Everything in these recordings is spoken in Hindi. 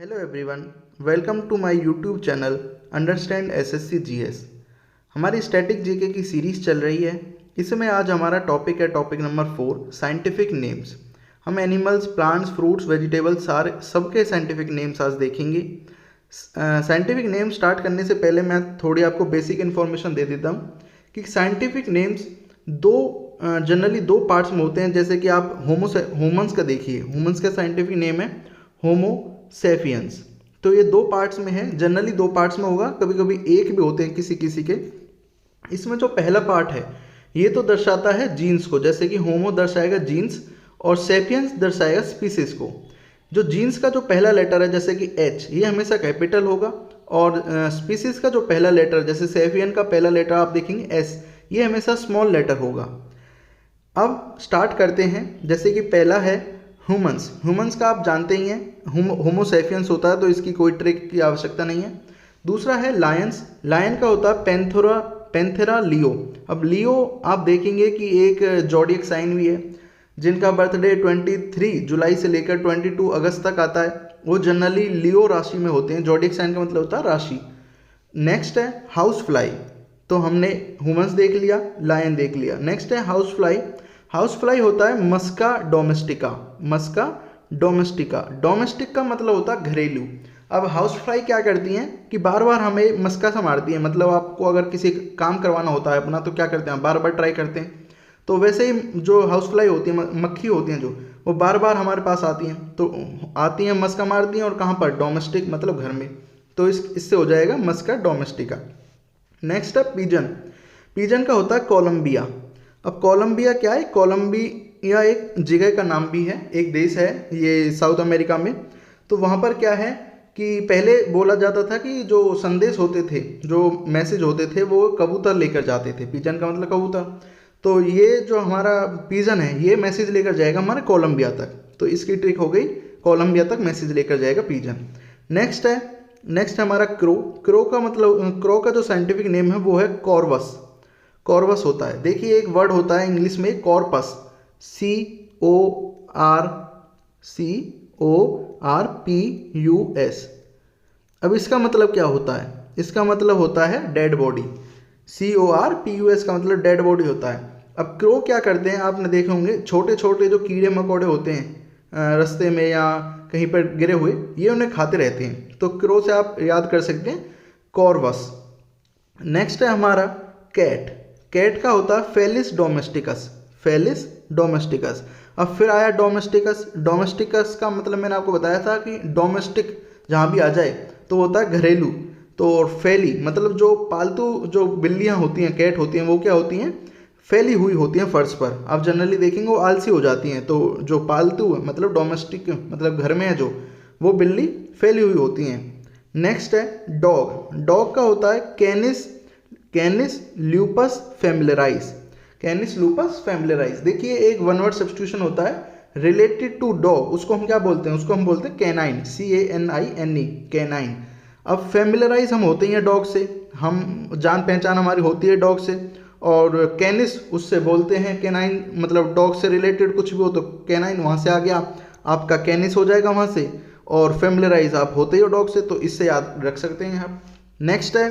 Hello everyone, welcome to my YouTube channel understand SSC GS. हमारी स्टैटिक जीके की सीरीज़ चल रही है। इसमें आज हमारा टॉपिक है टॉपिक नंबर 4 साइंटिफिक नेम्स। हम एनिमल्स, प्लांट्स, फ्रूट्स, वेजिटेबल्स सारे सबके साइंटिफिक नेम्स आज देखेंगे। साइंटिफिक नेम स्टार्ट करने से पहले मैं थोड़ी आपको बेसिक इन्फॉर्मेशन दे देता हूँ कि साइंटिफिक नेम्स जनरली दो पार्ट्स में होते हैं। जैसे कि आप ह्यूमंस का देखिए, ह्यूमंस का साइंटिफिक नेम है होमो सेपियंस। तो ये दो पार्ट्स में है, जनरली दो पार्ट्स में होगा, कभी कभी एक भी होते हैं किसी किसी के। इसमें जो पहला पार्ट है ये तो दर्शाता है जीन्स को, जैसे कि होमो दर्शाएगा जीन्स और सेपियंस दर्शाएगा स्पीसीज को। जो जीन्स का जो पहला लेटर है जैसे कि एच, ये हमेशा कैपिटल होगा, और स्पीसीज का जो पहला लेटर जैसे सेपियन का पहला लेटर आप देखेंगे एस, ये हमेशा स्मॉल लेटर होगा। अब स्टार्ट करते हैं। जैसे कि पहला है ह्यूमंस। ह्यूमंस का आप जानते ही हैं होमो सेपियंस होता है, तो इसकी कोई ट्रिक की आवश्यकता नहीं है। दूसरा है लायंस। लायन का होता है पैंथेरा लियो। अब लियो आप देखेंगे कि एक जॉडियक साइन भी है जिनका बर्थडे 23 जुलाई से लेकर 22 अगस्त तक आता है। वो जनरली लियो राशि में होते हैं। जॉडियक साइन का मतलब होता है राशि। नेक्स्ट है हाउस फ्लाई। तो हमने ह्यूमंस देख लिया, लायन देख लिया। नेक्स्ट है हाउस फ्लाई। हाउस फ्लाई होता है मस्का डोमेस्टिका। मस्का डोमेस्टिका, डोमेस्टिक का मतलब होता है घरेलू। अब हाउस फ्लाई क्या करती हैं कि बार बार हमें मस्का से मारती हैं। मतलब आपको अगर किसी काम करवाना होता है अपना, तो क्या करते हैं, बार बार ट्राई करते हैं। तो वैसे ही जो हाउस फ्लाई होती है, मक्खी होती हैं जो, वो बार बार हमारे पास आती हैं। तो आती हैं, मस्का मारती हैं, और कहाँ पर, डोमेस्टिक मतलब घर में। तो इससे हो जाएगा मस्का डोमेस्टिका। नेक्स्ट है पिजन। पिजन का होता है कोलंबिया। अब कोलंबिया क्या है, कोलंबिया एक जगह का नाम भी है, एक देश है ये साउथ अमेरिका में। तो वहाँ पर क्या है कि पहले बोला जाता था कि जो संदेश होते थे, जो मैसेज होते थे, वो कबूतर लेकर जाते थे। पिजन का मतलब कबूतर। तो ये जो हमारा पिजन है ये मैसेज लेकर जाएगा हमारे कोलंबिया तक। तो इसकी ट्रिक हो गई, कोलंबिया तक मैसेज लेकर जाएगा पिजन। नेक्स्ट है हमारा क्रो। क्रो का मतलब, क्रो का जो साइंटिफिक नेम है वो है कॉर्वस। कॉर्वस होता है, देखिए एक वर्ड होता है इंग्लिश में कॉर्पस, CORPUS। अब इसका मतलब क्या होता है, इसका मतलब होता है डेड बॉडी। CORPUS का मतलब डेड बॉडी होता है। अब क्रो क्या करते हैं, आपने देखे होंगे छोटे छोटे जो कीड़े मकोड़े होते हैं रास्ते में या कहीं पर गिरे हुए, ये उन्हें खाते रहते हैं। तो क्रो से आप याद कर सकते हैं कॉर्वस। नेक्स्ट है हमारा कैट। कैट का होता है फेलिस डोमेस्टिकस। Felis domesticus. अब फिर आया डोमेस्टिकस। डोमेस्टिकस का मतलब मैंने आपको बताया था कि डोमेस्टिक जहाँ भी आ जाए तो होता है घरेलू। तो फैली मतलब जो पालतू जो बिल्लियाँ होती हैं, कैट होती हैं, वो क्या होती हैं, फैली हुई होती हैं फर्श पर। आप जनरली देखेंगे वो आलसी हो जाती हैं। तो जो पालतू है मतलब डोमेस्टिक मतलब घर में है जो, वो बिल्ली फैली हुई होती हैं। नेक्स्ट है डॉग। डॉग का होता है कैनिस ल्यूपस फैमिलियराइज। कैनिस लूपस फैमिलियराइज। देखिए एक वन वर्ड सब्स्टिट्यूशन होता है रिलेटेड टू डॉग, उसको हम क्या बोलते हैं, उसको हम बोलते हैं कैनाइन, CANINE, कैनाइन। अब फैमिलियराइज हम होते हैं डॉग से, हम जान पहचान हमारी होती है डॉग से। और कैनिस उससे बोलते हैं कैनाइन, मतलब डॉग से रिलेटेड कुछ भी हो तो कैनाइन वहाँ से आ गया, आपका कैनिस हो जाएगा वहाँ से। और फैमिलियराइज आप होते ही हो डॉग से, तो इससे याद रख सकते हैं आप। नेक्स्ट है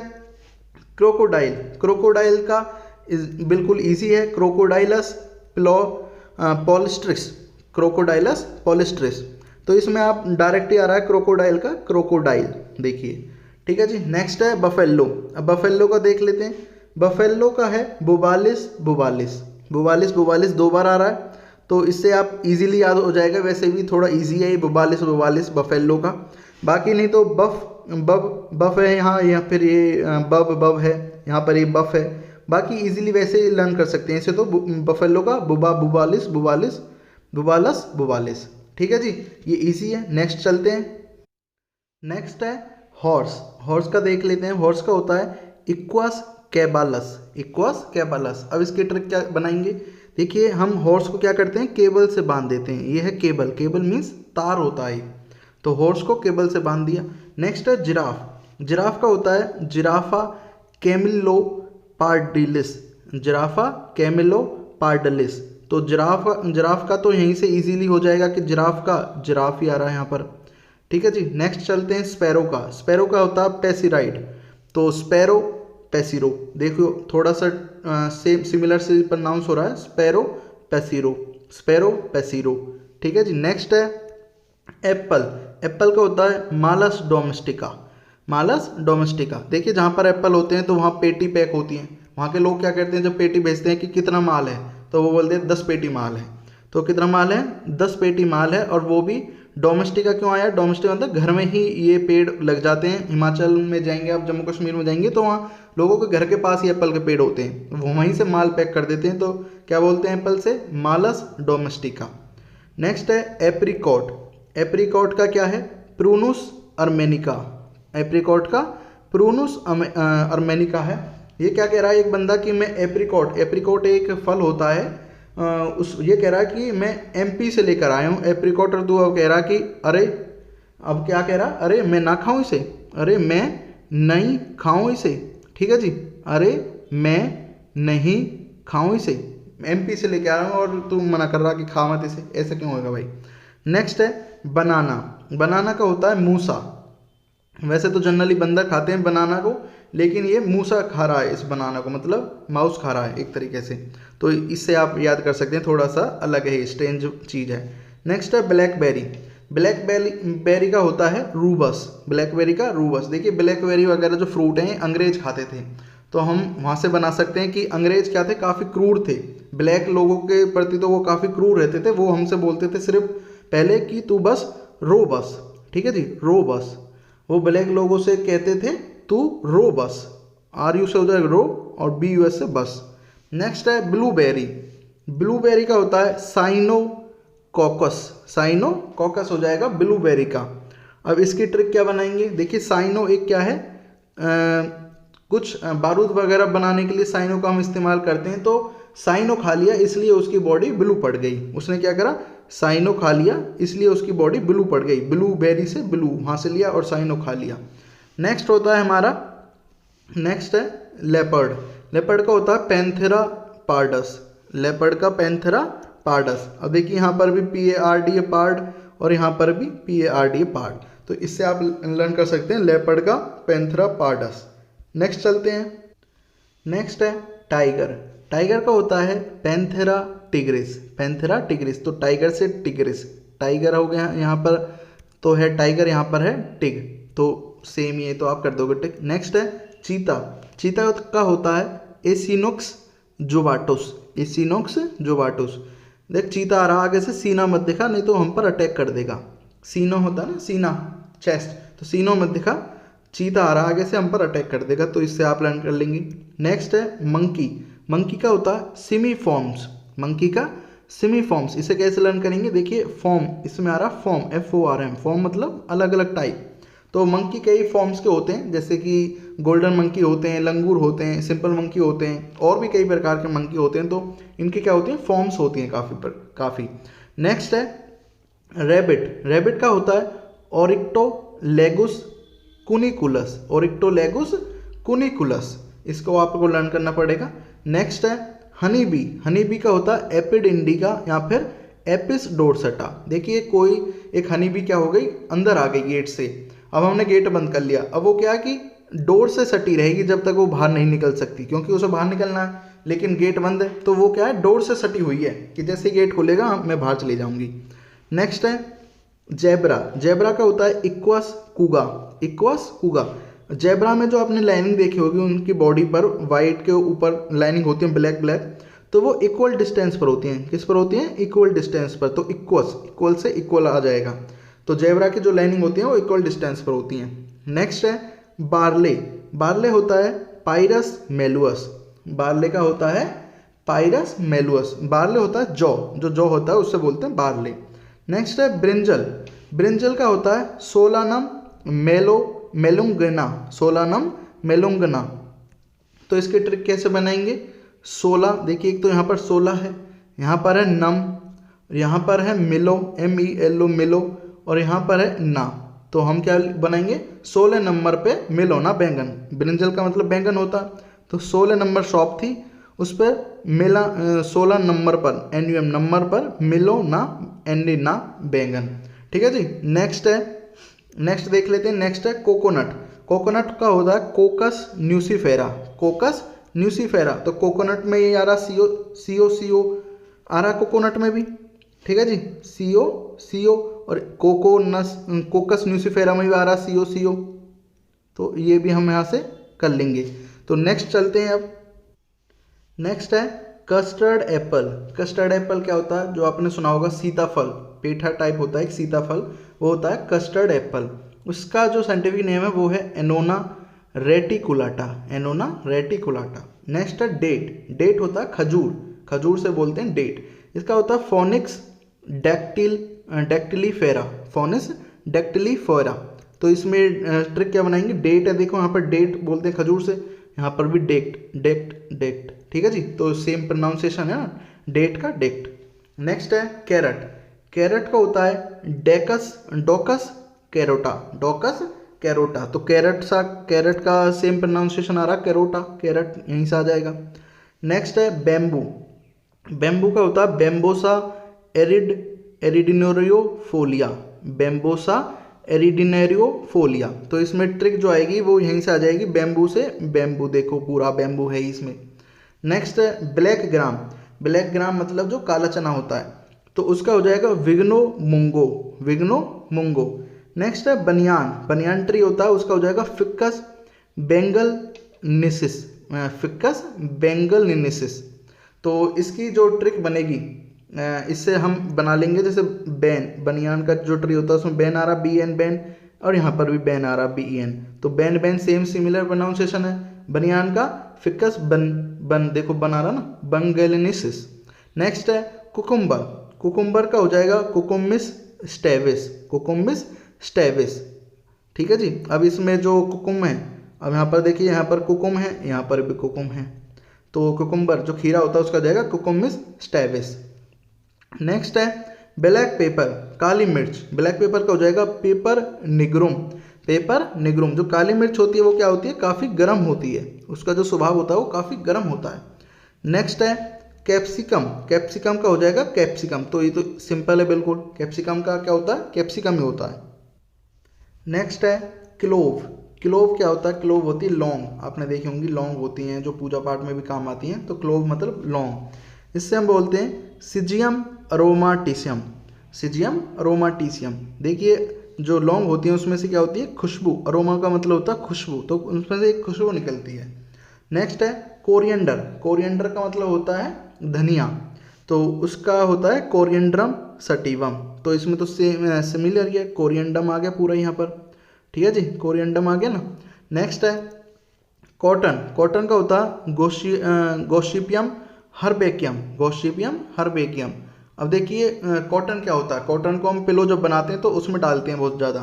क्रोकोडाइल। क्रोकोडाइल का बिल्कुल इजी है, क्रोकोडाइलस पॉलिस्ट्रिस। क्रोकोडाइलस पॉलिस्ट्रिस। तो इसमें आप डायरेक्ट ही आ रहा है क्रोकोडाइल का क्रोकोडाइल, देखिए। ठीक है जी। नेक्स्ट है बफेलो। अब बफेलो का देख लेते हैं। बफेलो का है बुबालिस बुबालिस। बुबालिस बुबालिस दो बार आ रहा है, तो इससे आप इजीली याद हो जाएगा। वैसे भी थोड़ा इजी है ये बुबालिस बुबालिस बफेलो का। बाकी नहीं तो बफ है यहाँ, या फिर ये बब है, यहाँ पर ये बफ है। बाकी इजीली वैसे लर्न कर सकते हैं इसे। तो बफेलो का बुबालिस बुबालिस बुबालस बुबालिस। ठीक है जी, ये इजी है। नेक्स्ट चलते हैं। नेक्स्ट है हॉर्स। हॉर्स का देख लेते हैं। हॉर्स का होता है इक्वास कैबालस। इक्वास कैबालस। अब इसकी ट्रिक क्या बनाएंगे, देखिए हम हॉर्स को क्या करते हैं, केबल से बांध देते हैं। ये है केबल। केबल मीन्स तार होता है, तो हॉर्स को केबल से बांध दिया। नेक्स्ट है जिराफ। जिराफ का होता है जिराफा कैमिलोपार्डिलिस। जिराफा कैमिलोपार्डिलिस। तो जिराफ का तो यहीं से इजीली हो जाएगा कि जिराफ का जिराफ ही आ रहा है यहाँ पर। ठीक है जी। नेक्स्ट चलते हैं स्पैरो का। स्पैरो का होता है पैसिराइड, तो स्पैरो पैसिरो, देखो थोड़ा सा सेम सिमिलर से प्रोनाउंस हो रहा है, स्पैरो पैसिरो, स्पैरो पैसिरो। ठीक है जी। नेक्स्ट है एप्पल। एप्पल का होता है मालस डोमेस्टिका, मालस डोमेस्टिका। देखिए जहाँ पर एप्पल होते हैं तो वहाँ पेटी पैक होती हैं, वहाँ के लोग क्या करते हैं जब पेटी भेजते हैं कि कितना माल है, तो वो बोलते हैं 10 पेटी माल है। तो कितना माल है, 10 पेटी माल है, और वो भी डोमेस्टिका। क्यों आया डोमेस्टिका, मतलब घर में ही ये पेड़ लग जाते हैं। हिमाचल में जाएंगे आप, जम्मू कश्मीर में जाएंगे तो वहाँ लोगों के घर के पास ही एप्पल के पेड़ होते हैं, वो वहीं से माल पैक कर देते हैं। तो क्या बोलते हैं एप्पल से, मालस डोमेस्टिका। नेक्स्ट है एप्रिकॉट। एप्रिकॉट का क्या है, प्रूनुस अर्मेनिका। एप्रिकॉट का प्रूनुस अर्मेनिका है। ये क्या कह रहा है एक बंदा कि मैं एप्रिकॉट, एप्रिकॉट एक फल होता है, उस ये कह रहा है कि मैं एमपी से लेकर आया हूँ एप्रिकॉट, और तू अब कह रहा कि अरे, अब क्या कह रहा, अरे मैं ना खाऊं इसे, अरे मैं नहीं खाऊं इसे। ठीक है जी, अरे मैं नहीं खाऊं इसे, एमपी से लेके आ रहा हूँ और तू मना कर रहा कि खा मत इसे, ऐसा क्यों होगा भाई। नेक्स्ट है बनाना। बनाना का होता है मूसा। वैसे तो जनरली बंदर खाते हैं बनाना को, लेकिन ये मूसा खा रहा है इस बनाना को, मतलब माउस खा रहा है एक तरीके से। तो इससे आप याद कर सकते हैं, थोड़ा सा अलग है, स्ट्रेंज चीज़ है। नेक्स्ट है ब्लैकबेरी। ब्लैकबेरी का होता है रूबस, ब्लैकबेरी का रूबस। देखिए ब्लैकबेरी वगैरह जो फ्रूट हैं अंग्रेज खाते थे, तो हम वहाँ से बना सकते हैं कि अंग्रेज क्या थे, काफ़ी क्रूर थे, ब्लैक लोगों के प्रति तो वो काफ़ी क्रूर रहते थे। वो हमसे बोलते थे सिर्फ पहले कि तू बस रो बस, ठीक है जी, रो बस। वो ब्लैक लोगों से कहते थे तू रो बस, आर यू से हो जाएगा रो, और बी यू एस से बस। नेक्स्ट है ब्लूबेरी। ब्लूबेरी का होता है साइनोकॉकस, साइनोकॉकस हो जाएगा ब्लूबेरी का। अब इसकी ट्रिक क्या बनाएंगे, देखिए साइनो एक क्या है, कुछ बारूद वगैरह बनाने के लिए साइनो का हम इस्तेमाल करते हैं। तो साइनो खा लिया इसलिए उसकी बॉडी ब्लू पड़ गई, उसने क्या करा, साइनो खा लिया इसलिए उसकी बॉडी ब्लू पड़ गई, ब्लूबेरी से ब्लू वहाँ से लिया और साइनो खा लिया। नेक्स्ट होता है हमारा, नेक्स्ट है लेपर्ड। लेपर्ड का होता है पैंथेरा पार्डस, लेपर्ड का पैंथेरा पार्डस। अब देखिए यहाँ पर भी PARD पार्ड, और यहाँ पर भी PARD पार्ड, तो इससे आप लर्न कर सकते हैं लेपर्ड का पैंथेरा पार्डस। नेक्स्ट चलते हैं, नेक्स्ट है टाइगर। टाइगर का होता है पैंथेरा टिग्रिस, पैंथेरा टिग्रिस। तो टाइगर से टिग्रिस, टाइगर हो गया यहाँ पर, तो है टाइगर, यहाँ पर है टिग, तो सेम ही है, तो आप कर दोगे टिक। नेक्स्ट है चीता। चीता का होता है एसिनोक्स जुबाटुस, एसिनोक्स जुबाटुस। देख चीता आ रहा आगे से, सीना मत दिखा नहीं तो हम पर अटैक कर देगा। सीनो होता है ना, सीना चेस्ट, तो सीनो मत दिखा, चीता आ रहा आगे से हम पर अटैक कर देगा, तो इससे आप लर्न कर लेंगे। नेक्स्ट है मंकी। मंकी का होता है सिमीफॉर्म्स, मंकी का सिमीफॉर्म्स। इसे कैसे लर्न करेंगे, देखिए फॉर्म इसमें आ रहा, फॉर्म FORM, फॉर्म मतलब अलग अलग टाइप। तो मंकी कई फॉर्म्स के होते हैं, जैसे कि गोल्डन मंकी होते हैं, लंगूर होते हैं, सिंपल मंकी होते हैं, और भी कई प्रकार के मंकी होते हैं। तो इनकी क्या होती है, फॉर्म्स होती हैं काफ़ी। नेक्स्ट है रैबिट। रैबिट का होता है ओरिक्टोलेगुस कुनिकुलस, ओरिक्टोलेगुस कुनिकुलस, इसको आपको लर्न करना पड़ेगा। नेक्स्ट है हनी बी। हनी बी का होता है एपिड इंडिका या फिर एपिस डोरसटा। देखिए कोई एक हनी बी क्या हो गई, अंदर आ गई गेट से, अब हमने गेट बंद कर लिया, अब वो क्या है कि डोर से सटी रहेगी जब तक वो बाहर नहीं निकल सकती, क्योंकि उसे बाहर निकलना है, लेकिन गेट बंद है, तो वो क्या है, डोर से सटी हुई है कि जैसे गेट खुलेगा मैं बाहर चली जाऊंगी। नेक्स्ट है जेब्रा। जेब्रा का होता है इक्वस कुगा, इक्वस कुगा। जेब्रा में जो आपने लाइनिंग देखी होगी उनकी बॉडी पर वाइट के ऊपर लाइनिंग होती है ब्लैक ब्लैक, तो वो इक्वल डिस्टेंस पर होती हैं। किस पर होती हैं, इक्वल डिस्टेंस पर, तो इक्वस, इक्वल से इक्वल आ जाएगा। तो जेब्रा की जो लाइनिंग होती है वो इक्वल डिस्टेंस पर होती हैं। नेक्स्ट है बार्ले। बार्ले होता है पायरस मेलुअस, बार्ले का होता है पायरस मेलुअस। बार्ले होता है जौ, जो जौ होता है उससे बोलते हैं बार्ले। नेक्स्ट है ब्रिंजल। ब्रिंजल का होता है सोलानम मेलुंगना, सोलानम मेलुंगना। तो इसकी ट्रिक कैसे बनाएंगे, 16, देखिए एक तो यहाँ पर 16 है, यहाँ पर है नम, यहाँ पर है मिलो MELO मिलो, और यहाँ पर है ना। तो हम क्या बनाएंगे, 16 नंबर पे मिलो ना बैंगन, ब्रिंजल का मतलब बैंगन होता, तो 16 नंबर शॉप थी, उस पर मिला 16 नंबर पर NUM नंबर पर मिलो ना ND ना बैंगन। ठीक है जी। नेक्स्ट है नेक्स्ट देख लेते हैं। नेक्स्ट है कोकोनट। कोकोनट का होता है कोकस न्यूसीफेरा। कोकस न्यूसीफेरा, तो कोकोनट में ये आ रहा सीओ आ रहा कोकोनट में भी, ठीक है जी, सीओ। और कोकस न्यूसीफेरा में भी आ रहा सीओ, तो ये भी हम यहाँ से कर लेंगे। तो नेक्स्ट चलते हैं अब। नेक्स्ट है कस्टर्ड एप्पल। कस्टर्ड एप्पल क्या होता है, जो आपने सुना होगा सीताफल, पेठा टाइप होता है एक सीताफल, वो होता है कस्टर्ड एप्पल। उसका जो साइंटिफिक नेम है वो है Annona reticulata. Annona reticulata. Next है डेट। डेट होता है खजूर, खजूर से बोलते हैं डेट। इसका होता है फोनिक्स डेक्टिलीफेरा। फोनिक्स डेक्टिलीफेरा। तो इसमें ट्रिक क्या बनाएंगे, डेट है, देखो यहाँ पर डेट बोलते हैं खजूर से, यहाँ पर भी डेक्ट, ठीक है जी, तो सेम प्रोनाउंसिएशन है ना, डेट का डेक्ट। नेक्स्ट है कैरट। कैरट का होता है डोकस कैरोटा। तो कैरट का सेम प्रोनाउंसिएशन आ रहा कैरोटा, कैरट यहीं से आ जाएगा। नेक्स्ट है बेम्बू। बेम्बू का होता है बेम्बोसा एरिडिनोरियोफोलिया। बेम्बोसा एरिडिनेरियोफोलिया। तो इसमें ट्रिक जो आएगी वो यहीं से आ जाएगी, बेम्बू से बैम्बू, देखो पूरा बैम्बू है इसमें। नेक्स्ट है ब्लैक ग्राम। ब्लैक ग्राम मतलब जो काला चना होता है, तो उसका हो जाएगा विग्नो मुंगो। नेक्स्ट है बनियान। बनियान ट्री होता है, उसका हो जाएगा फिक्कस बेंगलनिसिस। तो इसकी जो ट्रिक बनेगी, इससे हम बना लेंगे, जैसे बनियान का जो ट्री होता है उसमें बैन आ रहा BN बैन, और यहाँ पर भी बैन आ रहा BEN, तो बैन सेम सिमिलर प्रोनाउंसिएशन है। बनियान का फिक्कस बन देखो बन आ रहा ना, बंगेलिनिसिस। नेक्स्ट है कुकुम्बर। कुकुम्बर का हो जाएगा कुकुमिस स्टेविस, ठीक है जी। अब इसमें जो कुकुम है, अब यहाँ पर देखिए, यहाँ पर कुकुम है, यहाँ पर भी कुकुम है, तो कुकुम्बर जो खीरा होता है उसका जाएगा कुकुमिस स्टेविस। नेक्स्ट है ब्लैक पेपर, काली मिर्च। ब्लैक पेपर का हो जाएगा पेपर निग्रुम। जो काली मिर्च होती है वो क्या होती है, काफ़ी गर्म होती है, उसका जो स्वभाव होता है वो काफ़ी गर्म होता है। नेक्स्ट है कैप्सिकम। कैप्सिकम का हो जाएगा कैप्सिकम, तो ये तो सिंपल है बिल्कुल, कैप्सिकम का क्या होता है, कैप्सिकम ही होता है। नेक्स्ट है क्लोव। क्लोव क्या होता है, क्लोव होती है लौंग, आपने देखी होंगी लौंग होती हैं जो पूजा पाठ में भी काम आती हैं, तो क्लोव मतलब लौंग। इससे हम बोलते हैं सिजियम अरोमाटिसियम। देखिए जो लौंग होती है उसमें से क्या होती है, खुशबू। अरोमा का मतलब होता है खुशबू, तो उसमें से एक खुशबू निकलती है। नेक्स्ट है कोरिएंडर। कोरिएंडर का मतलब होता है धनिया, तो उसका होता है कोरिएंड्रम सटिवम। तो इसमें तो सिमिलर ही है, कोरिएंडम आ गया पूरा यहाँ पर, ठीक है जी, कोरिएंडम आ गया ना। नेक्स्ट है कॉटन। कॉटन का होता है गोसिपियम हर्बेकियम। अब देखिए कॉटन क्या होता है, कॉटन को हम पिलो जब बनाते हैं तो उसमें डालते हैं बहुत ज़्यादा।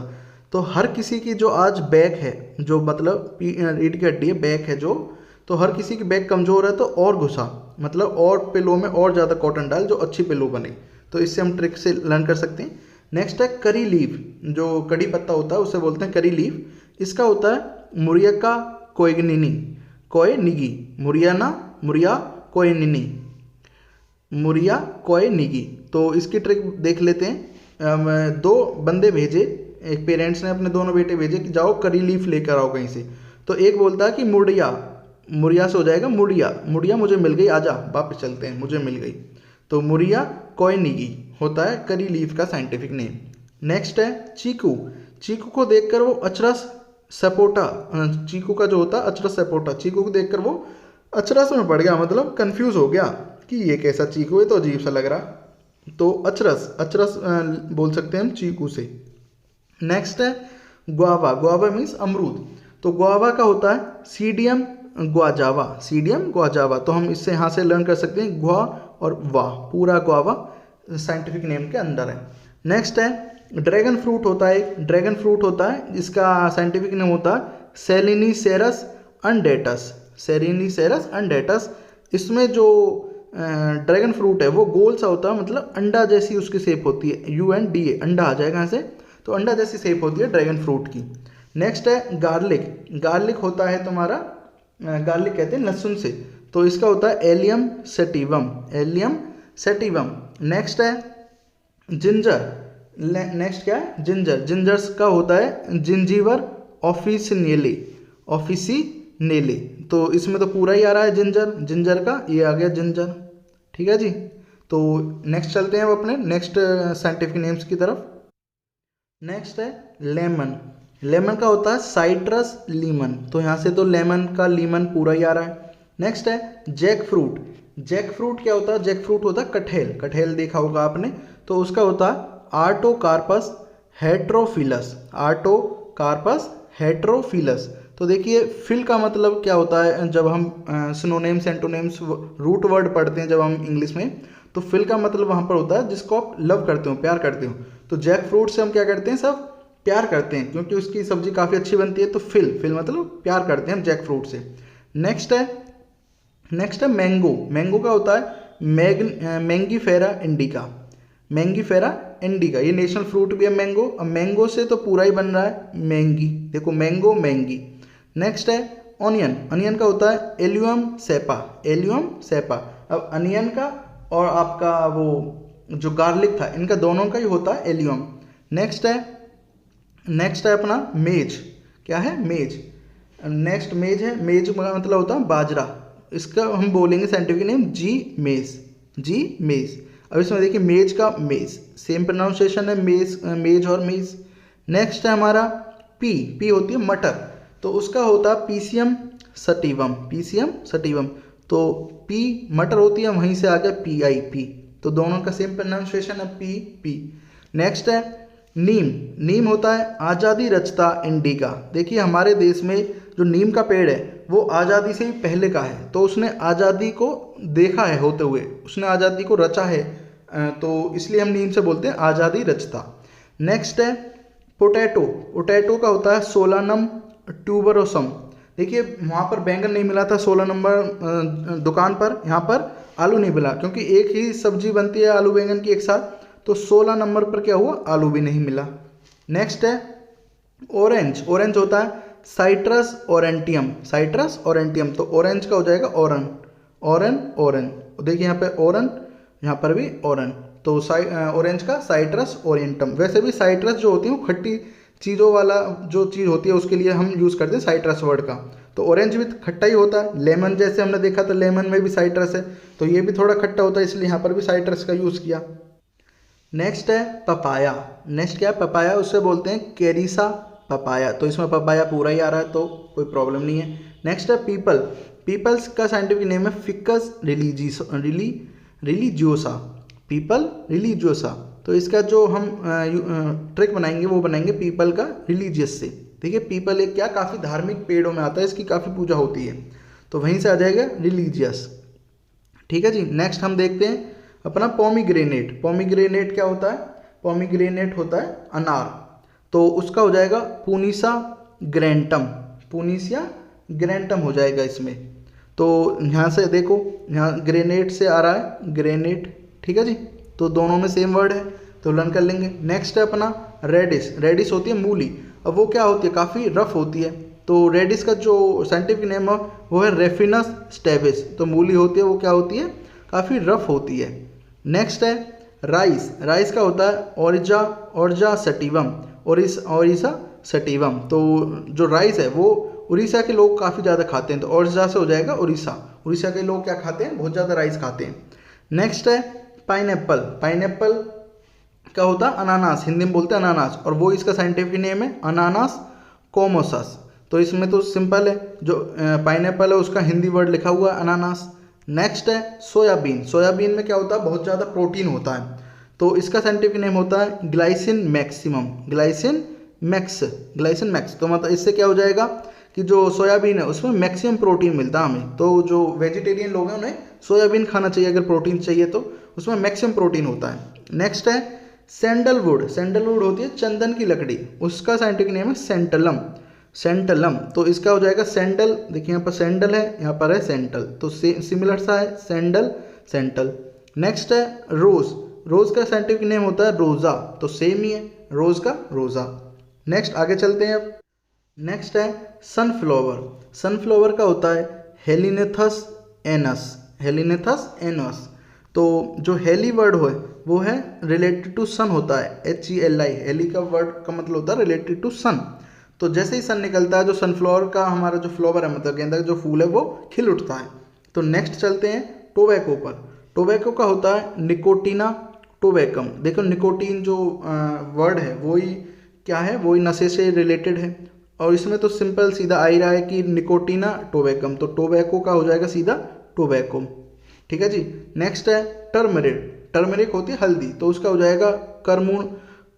तो हर किसी की जो आज बैक है, जो मतलब रीढ़ की हड्डी है, बैक है जो, तो हर किसी की बैक कमज़ोर है तो और घुसा, मतलब और पिलो में और ज़्यादा कॉटन डाल जो अच्छी पिलो बने। तो इससे हम ट्रिक से लर्न कर सकते हैं। नेक्स्ट है करी लीव। जो कड़ी पत्ता होता है उससे बोलते हैं करी लीव। इसका होता है मुरिया कोएनिगी। तो इसकी ट्रिक देख लेते हैं। दो बंदे भेजे, एक पेरेंट्स ने अपने दोनों बेटे भेजे कि जाओ करी लीफ लेकर आओ कहीं से। तो एक बोलता है कि मुड़िया से हो जाएगा मुड़िया मुझे मिल गई, आजा वापस चलते हैं, मुझे मिल गई। तो मुरिया कोएनिगी होता है करी लीफ का साइंटिफिक नेम। नेक्स्ट है चीकू। चीकू को देखकर वो अचरस सपोटा, चीकू का जो होता है अचरस सपोटा, चीकू को देखकर वो अचरस में पड़ गया, मतलब कंफ्यूज हो गया कि ये कैसा चीकू है, तो अजीब सा लग रहा, तो अचरस बोल सकते हैं हम चीकू से। नेक्स्ट है गुआवा मीन्स अमरूद। तो गुआवा का होता है सीडियम गुआजावा। तो हम इससे यहाँ से लर्न कर सकते हैं गुआ और वाह, पूरा गुआवा साइंटिफिक नेम के अंदर है। नेक्स्ट है ड्रैगन फ्रूट होता है, इसका साइंटिफिक नेम होता है सेलिनीसेरस अनडेटस। इसमें जो ड्रैगन फ्रूट है वो गोल सा होता है, मतलब अंडा जैसी उसकी शेप होती है, UNDA अंडा आ जाएगा यहाँ से, तो अंडा जैसी शेप होती है ड्रैगन फ्रूट की। नेक्स्ट है गार्लिक होता है तुम्हारा, गार्लिक कहते हैं लहसुन से, तो इसका होता है एलियम सेटिवम। नेक्स्ट है जिंजर। नेक्स्ट क्या है, जिंजर। जिंजर्स का होता है जिंजीवर ऑफिसिनेले, ऑफिसिनेले। तो इसमें तो पूरा ही आ रहा है जिंजर, जिंजर का ये आ गया जिंजर। ठीक है जी। तो नेक्स्ट चलते हैं अब अपने नेक्स्ट साइंटिफिक नेम्स की तरफ। नेक्स्ट है लेमन। लेमन का होता है साइट्रस लीमन, तो यहाँ से तो लेमन का लीमन पूरा ही आ रहा है। नेक्स्ट है जैक फ्रूट। जैक फ्रूट क्या होता है, जैक फ्रूट होता है कटहेल, कटहेल देखा होगा आपने, तो उसका होता है आर्टोकार्पस हेट्रोफिलस, आर्टोकार्पस हेट्रोफिलस। तो देखिए फिल का मतलब क्या होता है, जब हम सिनोनिम्स एंटोनिम्स रूट वर्ड पढ़ते हैं जब हम इंग्लिश में, तो फिल का मतलब वहाँ पर होता है जिसको आप लव करते हो, प्यार करते हो। तो जैक फ्रूट से हम क्या करते हैं, सब प्यार करते हैं क्योंकि उसकी सब्जी काफ़ी अच्छी बनती है। तो फिल, फिल मतलब प्यार करते हैं हम जैक फ्रूट से। नेक्स्ट है मैंगो। मैंगो का होता है मैंगीफेरा इंडिका, मैंगीफेरा इंडिका, ये नेशनल फ्रूट भी है मैंगो। अब मैंगो से तो पूरा ही बन रहा है मैंगी, देखो मैंगो मैंगी। नेक्स्ट है ऑनियन। ऑनियन का होता है एलियम सेपा, एलियम सेपा। अब अनियन का और आपका वो जो गार्लिक था, इनका दोनों का ही होता है एलियम। नेक्स्ट है अपना मेज। क्या है, मेज। नेक्स्ट मेज है, मेज का मतलब होता है बाजरा, इसका हम बोलेंगे साइंटिफिक नेम जी मेज, जी मेज। अब इसमें देखिए मेज का मेज, सेम प्रोनाउंसिएशन है मेज, मेज और मेज। नेक्स्ट है हमारा पी। पी होती है मटर, तो उसका होता है पीसियम सटिवम, पीसियम सटिवम। तो पी मटर होती है, वहीं से आ गया पी आई, पी, तो दोनों का सेम प्रोनाउंसिएशन है पी पी। नेक्स्ट है नीम। नीम होता है आज़ादी रचता इंडिका। देखिए हमारे देश में जो नीम का पेड़ है वो आज़ादी से ही पहले का है, तो उसने आज़ादी को देखा है होते हुए, उसने आज़ादी को रचा है, तो इसलिए हम नीम से बोलते हैं आज़ादी रचता। नेक्स्ट है पोटैटो। पोटैटो का होता है सोलानम ट्यूबरोसम। देखिए वहाँ पर बैंगन नहीं मिला था 16 नंबर दुकान पर, यहाँ पर आलू नहीं मिला क्योंकि एक ही सब्जी बनती है आलू बैंगन की एक साथ, तो 16 नंबर पर क्या हुआ, आलू भी नहीं मिला। नेक्स्ट है ऑरेंज। ऑरेंज होता है साइट्रस ओरेंटियम, साइट्रस ओरेंटियम, तो ऑरेंज का हो जाएगा ओरन, ओरन ओरन। देखिए यहाँ पे ओरन, यहाँ पर भी ओरन, तो ऑरेंज का साइट्रस ओरिएंटम। वैसे भी साइट्रस जो होती है वो खट्टी चीज़ों वाला जो चीज़ होती है उसके लिए हम यूज़ करते हैं साइट्रस वर्ड का, तो ऑरेंज भी खट्टा ही होता है। लेमन जैसे हमने देखा था, लेमन में भी साइट्रस है, तो ये भी थोड़ा खट्टा होता है, इसलिए यहाँ पर भी साइट्रस का यूज़ किया। नेक्स्ट है पपाया। नेक्स्ट क्या है, पपाया, उससे बोलते हैं कैरिसा पपाया, तो इसमें पपाया पूरा ही आ रहा है तो कोई प्रॉब्लम नहीं है। नेक्स्ट है पीपल। पीपल्स का साइंटिफिक नेम है फिकस रिलीजियोसा, पीपल रिलीजियोसा। तो इसका जो हम ट्रिक बनाएंगे वो बनाएंगे पीपल का रिलीजियस से। देखिए पीपल एक क्या काफ़ी धार्मिक पेड़ों में आता है, इसकी काफ़ी पूजा होती है, तो वहीं से आ जाएगा रिलीजियस। ठीक है जी। नेक्स्ट हम देखते हैं अपना पोमीग्रेनेट। पोमीग्रेनेट क्या होता है, पोमीग्रेनेट होता है अनार, तो उसका हो जाएगा पुनीसा ग्रैंटम, पुनीसिया ग्रैंटम हो जाएगा इसमें। तो यहाँ से देखो, यहाँ ग्रेनेट से आ रहा है ग्रेनेट, ठीक है जी, तो दोनों में सेम वर्ड है, तो लर्न कर लेंगे। नेक्स्ट है अपना रेडिस। रेडिस होती है मूली, अब वो क्या होती है, काफ़ी रफ होती है, तो रेडिस का जो साइंटिफिक नेम है वो है रेफिनस स्टेबिस। तो मूली होती है वो क्या होती है, काफ़ी रफ होती है। नेक्स्ट है राइस। राइस का होता है ओरिजा, ओरजा सटिवम, ओरिसा सटिवम। तो जो राइस है वो उड़ीसा के लोग काफ़ी ज़्यादा खाते हैं, तो ओरजा से हो जाएगा उड़ीसा। उड़ीसा के लोग क्या खाते हैं, बहुत ज़्यादा राइस खाते हैं। नेक्स्ट है पाइनएप्पल। पाइनएप्पल का होता है अनानास, हिंदी में बोलते हैं अनानास, और वो इसका साइंटिफिक नेम है अनानास कोमोसस। तो इसमें तो सिंपल है, जो पाइनएप्पल है उसका हिंदी वर्ड लिखा हुआ है अनानास। नेक्स्ट है सोयाबीन। सोयाबीन में क्या होता है, बहुत ज़्यादा प्रोटीन होता है, तो इसका साइंटिफिक नेम होता है glycine maximum, glycine max, glycine max. तो मतलब इससे क्या हो जाएगा कि जो सोयाबीन है उसमें मैक्सिमम प्रोटीन मिलता है हमें, तो जो वेजिटेरियन लोग हैं उन्हें सोयाबीन खाना चाहिए, अगर प्रोटीन चाहिए तो उसमें मैक्सिमम प्रोटीन होता है। नेक्स्ट है सैंडलवुड। सैंडलवुड होती है चंदन की लकड़ी, उसका साइंटिफिक नेम है सेंटलम, सेंटलम। तो इसका हो जाएगा सैंडल, देखिए यहाँ पर सैंडल है, यहाँ पर है सेंटल, तो सिमिलर सा है सैंडल सेंटल। नेक्स्ट है रोज। रोज का साइंटिफिक नेम होता है रोजा, तो सेम ही है रोज का रोजा। नेक्स्ट आगे चलते हैं अब। नेक्स्ट है सनफ्लावर। सनफ्लावर का होता है हेलिनेथस एनस, हेलिनेथस एनस। तो जो हेली वर्ड हो वो है रिलेटेड टू सन होता है, HELI, हेली का वर्ड का मतलब होता है रिलेटेड टू सन। तो जैसे ही सन निकलता है जो सनफ्लावर का हमारा जो फ्लावर है मतलब गेंदा का जो फूल है वो खिल उठता है। तो नेक्स्ट चलते हैं टोबैको पर। टोबैको का होता है निकोटीना टोबैकम। देखो निकोटीन जो वर्ड है वही क्या है, वही नशे से रिलेटेड है, और इसमें तो सिंपल सीधा आ ही रहा है कि निकोटीना टोबैकम, तो टोबैको का हो जाएगा सीधा टोबैको। ठीक है जी। नेक्स्ट है टर्मरिक। टर्मरिक होती है हल्दी, तो उसका हो जाएगा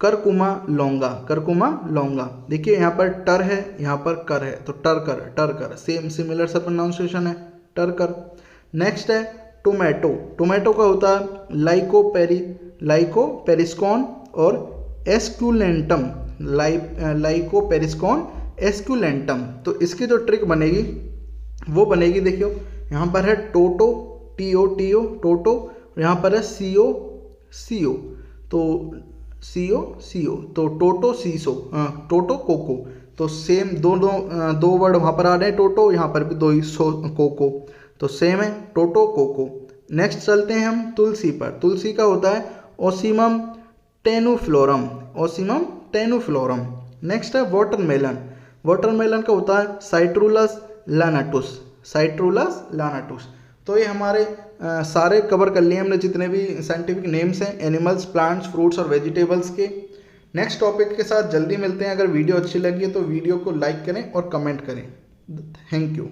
करकुमा लौंगा। करकुमा लौंगा। देखिए यहाँ पर टर है, यहाँ पर कर है, तो टरकर टरकर सेम सिमिलर सा प्रोनाउंसिएशन है, टरकर। नेक्स्ट है टोमेटो। टोमेटो का होता है लाइकोपेरिस्कॉन और एस्कुलेंटम। लाइकोपेरिस्कॉन एस्कुलेंटम। तो इसकी जो ट्रिक बनेगी वो बनेगी, देखियो यहाँ पर है टोटो, TO टोटो, और यहाँ पर है CO, तो CO, तो टोटो सीसो, टोटो कोको। तो सेम दो वर्ड वहाँ पर आ रहे हैं, टोटो, यहाँ पर भी दो ही कोको, तो सेम है टोटो कोको। नेक्स्ट चलते हैं हम तुलसी पर। तुलसी का होता है ओसीमम टेनुफ्लोरम, ओसीमम टेनुफ्लोरम। नेक्स्ट है वाटरमेलन। वाटरमेलन का होता है साइट्रुलस लानाटुस, साइट्रुलस लानाटुस। तो ये हमारे सारे कवर कर लिए हमने जितने भी साइंटिफिक नेम्स हैं एनिमल्स, प्लांट्स, फ्रूट्स और वेजिटेबल्स के। नेक्स्ट टॉपिक के साथ जल्दी मिलते हैं। अगर वीडियो अच्छी लगी है तो वीडियो को लाइक करें और कमेंट करें। Thank you.